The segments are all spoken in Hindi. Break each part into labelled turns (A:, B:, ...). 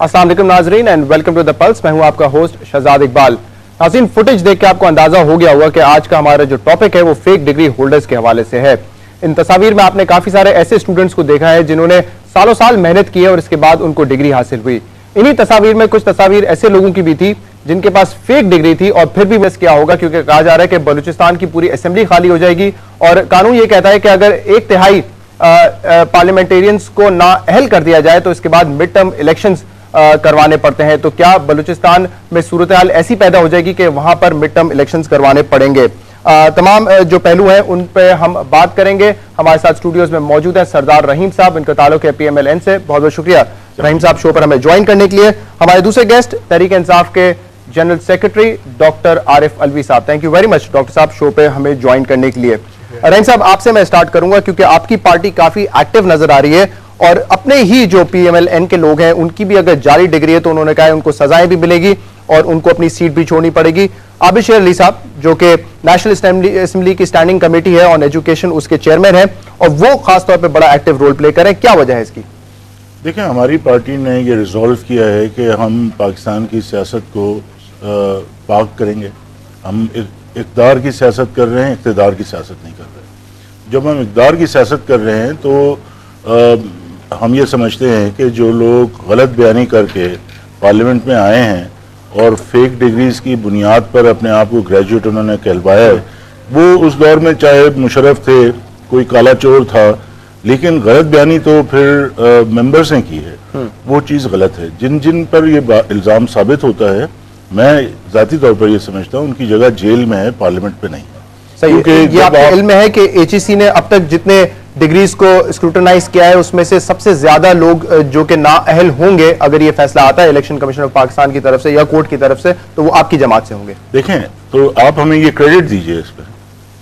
A: अस्सलाम वालेकुम नाजरीन and welcome to the Pulse. मैं हूं आपका होस्ट शहजाद इकबाल। नाज़रीन, फुटेज देख के आपको अंदाजा हो गया होगा कि आज का हमारा जो टॉपिक है वो फेक डिग्री होल्डर्स के हवाले से है। इन तस्वीर में आपने काफी सारे ऐसे स्टूडेंट्स को देखा है जिन्होंने सालों साल मेहनत की है और इसके बाद उनको डिग्री हासिल हुई। इन्हीं तस्वीर में कुछ तस्वीर ऐसे लोगों की भी थी जिनके पास फेक डिग्री थी और फिर भी मिस किया होगा, क्योंकि कहा जा रहा है कि बलूचिस्तान की पूरी असेंबली खाली हो जाएगी और कानून ये कहता है कि अगर 1/3 पार्लियामेंटेरियंस को नाअहल कर दिया जाए तो इसके बाद मिड टर्म इलेक्शंस करवाने पड़ते हैं। तो क्या बलूचिस्तान में सूरत हाल ऐसी पैदा हो जाएगी कि वहां पर मिड टर्म इलेक्शंस करवाने पड़ेंगे? तमाम जो पहलू हैं उन पे हम बात करेंगे। हमारे साथ स्टूडियोज में मौजूद हैं सरदार रहीम साहब, इनका ताल्लुक है PMLN से। बहुत बहुत शुक्रिया रहीम साहब शो पर हमें ज्वाइन करने के लिए। हमारे दूसरे गेस्ट तहरीक इंसाफ के general secretary doctor Arif Alvi sahab. Thank you very much doctor sahab show पे हमें ज्वाइन करने के लिए। रहीम साहब, आपसे मैं स्टार्ट करूंगा क्योंकि आपकी पार्टी काफी एक्टिव नजर आ रही है और अपने ही जो PMLN के लोग हैं उनकी भी अगर जाली डिग्री है तो उन्होंने कहा है उनको सजाएं भी मिलेगी और उनको अपनी सीट भी छोड़नी पड़ेगी। आबिद अली साहब जो कि नेशनल असेंबली की स्टैंडिंग कमेटी है ऑन एजुकेशन, उसके चेयरमैन हैं और वो खासतौर पर बड़ा एक्टिव रोल प्ले करें, क्या वजह है इसकी?
B: देखिए, हमारी पार्टी ने ये रिजॉल्व किया है कि हम पाकिस्तान की सियासत को पाक करेंगे। हम इक़्तिदार की सियासत कर रहे हैं, इक़्तिदार की सियासत नहीं कर रहे। जब हम इक़्तिदार की सियासत कर रहे हैं तो हम ये समझते हैं कि जो लोग गलत बयानी करके पार्लियामेंट में आए हैं और फेक डिग्रीज की बुनियाद पर अपने आप को ग्रेजुएट उन्होंने कहलवाया है, वो उस दौर में चाहे मुशर्रफ थे, कोई काला चोर था, लेकिन गलत बयानी तो फिर मेंबर्स ने की है। वो चीज़ गलत है। जिन जिन पर ये इल्ज़ाम साबित होता है, मैं ज़ाती तौर पर ये समझता हूँ उनकी जगह जेल में है, पार्लियामेंट पे नहीं है।
A: सही, ये आपको इल्म है कि HEC ने अब तक जितने डिग्रीज को स्क्रूटनाइज किया है उसमें से सबसे ज्यादा लोग जो कि नाअहल होंगे अगर ये फैसला आता है इलेक्शन कमीशन ऑफ पाकिस्तान की तरफ से या कोर्ट की तरफ से, तो वो आपकी जमात से होंगे।
B: देखें, तो आप हमें ये क्रेडिट दीजिए इस पर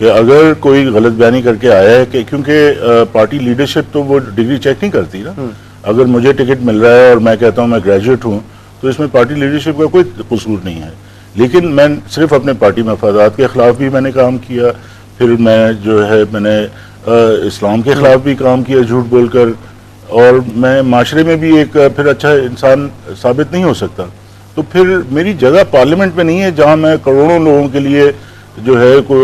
B: कि अगर कोई गलत बयानी करके आया है कि क्योंकि पार्टी लीडरशिप तो वो डिग्री चेक नहीं करती ना। अगर मुझे टिकट मिल रहा है और मैं कहता हूँ मैं ग्रेजुएट हूँ तो इसमें पार्टी लीडरशिप का कोई कसूर नहीं है। लेकिन मैं सिर्फ अपने पार्टी मफादात के खिलाफ भी मैंने काम किया, फिर मैंने इस्लाम के खिलाफ भी काम किया झूठ बोलकर, और मैं माशरे में भी एक फिर अच्छा इंसान साबित नहीं हो सकता। तो फिर मेरी जगह पार्लियामेंट में नहीं है जहां मैं करोड़ों लोगों के लिए जो है कोई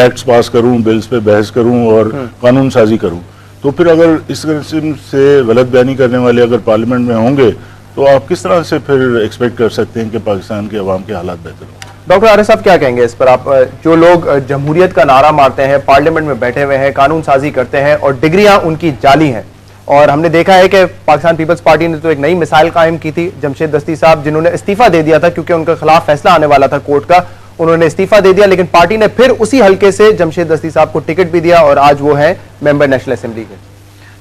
B: एक्ट्स पास करूं, बिल्स पे बहस करूं और कानून साजी करूं। तो फिर अगर इस किस्म से गलत बयानी करने वाले अगर पार्लियामेंट में होंगे तो आप किस तरह से फिर एक्सपेक्ट कर सकते हैं कि पाकिस्तान के अवाम के हालात बेहतर हों?
A: डॉक्टर आरिफ साहब क्या कहेंगे इस पर? आप जो लोग जमहूरियत का नारा मारते हैं, पार्लियामेंट में बैठे हुए हैं, कानून साजी करते हैं और डिग्रियां उनकी जाली हैं, और हमने देखा है कि पाकिस्तान पीपल्स पार्टी ने तो एक नई मिसाइल कायम की थी, जमशेद दस्ती साहब जिन्होंने इस्तीफा दे दिया था क्योंकि उनके खिलाफ फैसला आने वाला था कोर्ट का, उन्होंने इस्तीफा दे दिया, लेकिन पार्टी ने फिर उसी हल्के से जमशेद दस्ती साहब को टिकट भी दिया और आज वो है मेंबर नेशनल असेंबली के।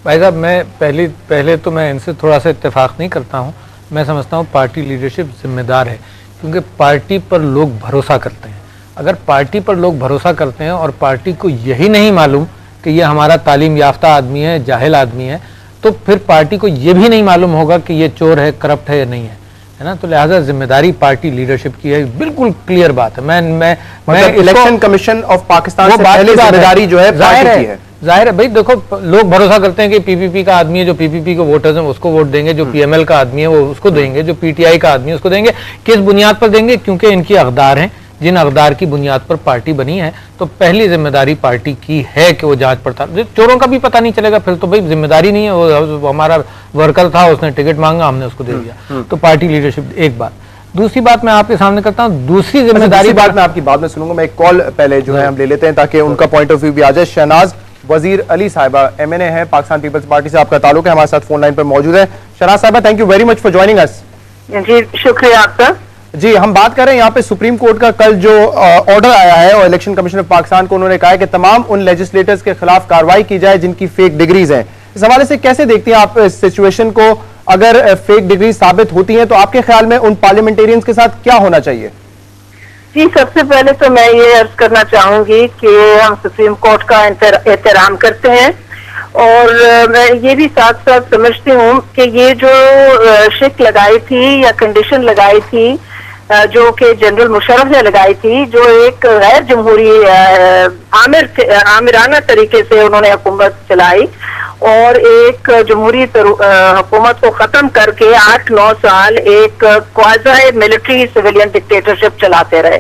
C: भाई साहब, मैं पहले तो मैं इनसे थोड़ा सा इत्तेफाक नहीं करता हूँ। मैं समझता हूँ पार्टी लीडरशिप जिम्मेदार है क्योंकि पार्टी पर लोग भरोसा करते हैं। अगर पार्टी पर लोग भरोसा करते हैं और पार्टी को यही नहीं मालूम कि ये हमारा तालीम याफ्ता आदमी है, जाहिल आदमी है, तो फिर पार्टी को ये भी नहीं मालूम होगा कि ये चोर है, करप्ट है या नहीं है ना। तो लिहाजा जिम्मेदारी पार्टी लीडरशिप की है, बिल्कुल क्लियर बात है। मैं
A: इलेक्शन कमीशन ऑफ पाकिस्तान से पहले जिम्मेदारी जो है पार्टी की है।
C: जाहिर है भाई, देखो लोग भरोसा करते हैं कि PPP का आदमी है, जो PPP को वोटर्स हैं उसको वोट देंगे, जो PML का आदमी है वो उसको देंगे, जो PTI का आदमी है उसको देंगे। किस बुनियाद पर देंगे? क्योंकि इनकी अक़दार हैं, जिन अक़दार की बुनियाद पर पार्टी बनी है। तो पहली जिम्मेदारी पार्टी की है कि वो जांच पड़ताल। चोरों का भी पता नहीं चलेगा फिर तो भाई जिम्मेदारी नहीं है, वो हमारा वर्कर था, उसने टिकट मांगा, हमने उसको दे दिया। तो पार्टी लीडरशिप एक बात। दूसरी बात मैं आपके सामने करता हूँ, दूसरी जिम्मेदारी
A: बात मैं आपकी बात में सुनूंगा। मैं एक कॉल पहले जो है हम ले लेते हैं ताकि उनका पॉइंट ऑफ व्यू भी आ जाए। शहनाज वजीर अली साहिबा MNA है, पाकिस्तान पीपल्स पार्टी से आपका ताल्लुक है, हमारे साथ फोन लाइन पर मौजूद है। Shehnaz sahiba, thank you very much for joining us.
D: जी शुक्रिया आपका।
A: जी, हम बात कर रहे हैं यहाँ पे सुप्रीम कोर्ट का कल जो ऑर्डर आया है और इलेक्शन कमीशन ऑफ पाकिस्तान को उन्होंने कहा है कि तमाम उन लेजिस्लेटर्स के खिलाफ कार्रवाई की जाए जिनकी फेक डिग्रीज हैं। इस हवाले से कैसे देखती हैं आप इस सिचुएशन को? अगर फेक डिग्री साबित होती हैं तो आपके ख्याल में उन पार्लियामेंटेरियंस के साथ क्या होना चाहिए?
D: जी, सबसे पहले तो मैं ये अर्ज करना चाहूंगी कि हम सुप्रीम कोर्ट का एहतराम करते हैं और मैं ये भी साथ साथ समझती हूँ कि ये जो शिक लगाई थी या कंडीशन लगाई थी जो कि जनरल मुशर्रफ ने लगाई थी, जो एक गैर जमहूरी आमिराना तरीके से उन्होंने हुकूमत चलाई और एक जमहूरी हुकूमत को खत्म करके 8-9 साल एक क्वाज़ी मिलिट्री सिविलियन डिक्टेटरशिप चलाते रहे।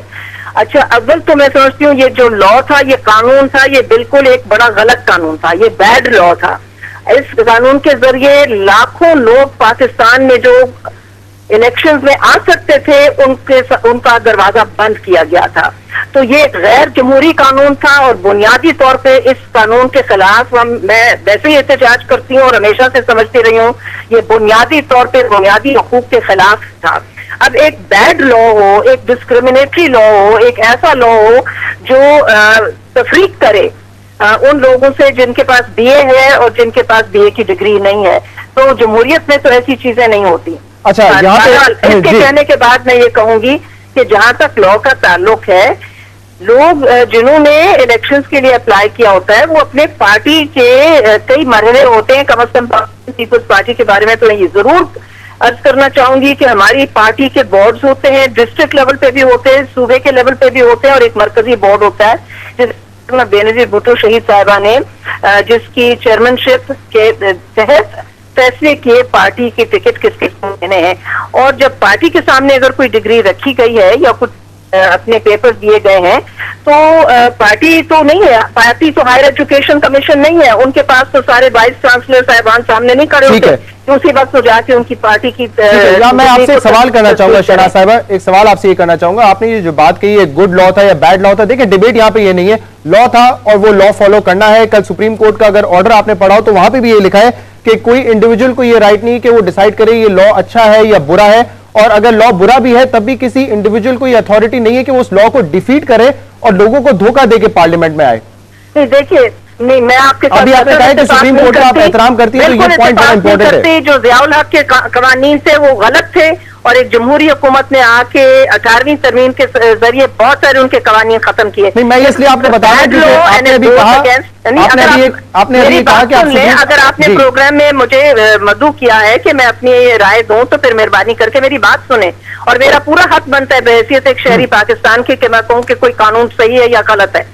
D: अच्छा, अव्वल तो मैं समझती हूँ ये जो लॉ था, ये कानून था, ये बिल्कुल एक बड़ा गलत कानून था, ये बैड लॉ था। इस कानून के जरिए लाखों लोग पाकिस्तान में जो इलेक्शंस में आ सकते थे उनका दरवाजा बंद किया गया था। तो ये एक गैर जमहूरी कानून था और बुनियादी तौर पे इस कानून के खिलाफ मैं वैसे ही एहतजाज करती हूँ और हमेशा से समझती रही हूँ, ये बुनियादी तौर पे बुनियादी हकूक के खिलाफ था। अब एक बैड लॉ हो, एक डिस्क्रिमिनेटरी लॉ हो, एक ऐसा लॉ हो जो तफरीक करे उन लोगों से जिनके पास बीए है और जिनके पास बीए की डिग्री नहीं है, तो जमहूरियत में तो ऐसी चीजें नहीं होती।
A: अच्छा, यहाँ पे
D: इसके कहने के बाद मैं ये कहूंगी कि जहां तक लॉ का ताल्लुक है, लोग जिन्होंने इलेक्शंस के लिए अप्लाई किया होता है वो अपने पार्टी के कई मरहले होते हैं, कम से कम पीपल्स पार्टी के बारे में तो ये जरूर अर्ज करना चाहूंगी कि हमारी पार्टी के बोर्ड्स होते हैं, डिस्ट्रिक्ट लेवल पे भी होते हैं, सूबे के लेवल पे भी होते हैं और एक मरकजी बोर्ड होता है जिसमें बेनजीर भुट्टो शहीद साहिबा ने जिसकी चेयरमैनशिप के तहत फैसले किए पार्टी की टिकट किसके देने हैं। और जब पार्टी के सामने अगर कोई डिग्री रखी गई है या कुछ अपने पेपर दिए गए हैं तो पार्टी तो नहीं है, पार्टी तो हायर एजुकेशन कमीशन नहीं है, उनके पास तो सारे वाइस चांसलर साहिबान सामने नहीं खड़े होते, उसी वक्त तो जाके उनकी पार्टी की
A: मैं आपसे एक सवाल करना चाहूंगा शहनाज साहिबा, एक सवाल आपसे ये करना चाहूंगा, आपने ये जो बात कही है गुड लॉ था या बैड लॉ था, देखिए डिबेट यहाँ पे ये नहीं है, लॉ था और वो लॉ फॉलो करना है। कल सुप्रीम कोर्ट का अगर ऑर्डर आपने पढ़ा हो तो वहां पे भी ये लिखा है कि कोई इंडिविजुअल को ये राइट नहीं कि वो डिसाइड करे ये लॉ अच्छा है या बुरा है, और अगर लॉ बुरा भी है तब भी किसी इंडिविजुअल को ये अथॉरिटी नहीं है कि वो उस लॉ को डिफीट करे और लोगों को धोखा देके पार्लियामेंट में आए।
D: देखिए, नहीं, मैं आपके
A: अभी आपने कहा कि सुप्रीम कोर्ट का आप एहतराम करती है, तो ये पॉइंट बड़ा इंपॉर्टेंट है।
D: जो ज़ियाउल हक के कवानीन थे वो गलत थे और एक जमहूरी हुकूमत ने आके 18वीं तरमीम के जरिए बहुत सारे उनके कवानीन खत्म किए।
A: नहीं, मैं इसलिए आपको बता रहा हूं आपने अभी कहा कि
D: अगर आपने प्रोग्राम में मुझे मदऊ किया है कि मैं अपनी राय दूं तो फिर मेहरबानी करके मेरी बात सुने, और मेरा पूरा हक बनता है बहैसियत एक शहरी पाकिस्तान की कि मैं कहूँ कि कोई कानून सही है या गलत है,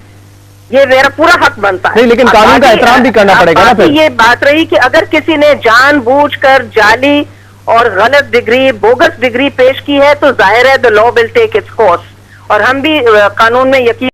D: ये मेरा पूरा हक बनता है।
A: नहीं, लेकिन कानून का एहतराम भी करना पड़ेगा ना। फिर
D: ये बात रही कि अगर किसी ने जानबूझकर जाली और गलत डिग्री, बोगस डिग्री पेश की है तो जाहिर है the law will take its course, और हम भी कानून में यकीन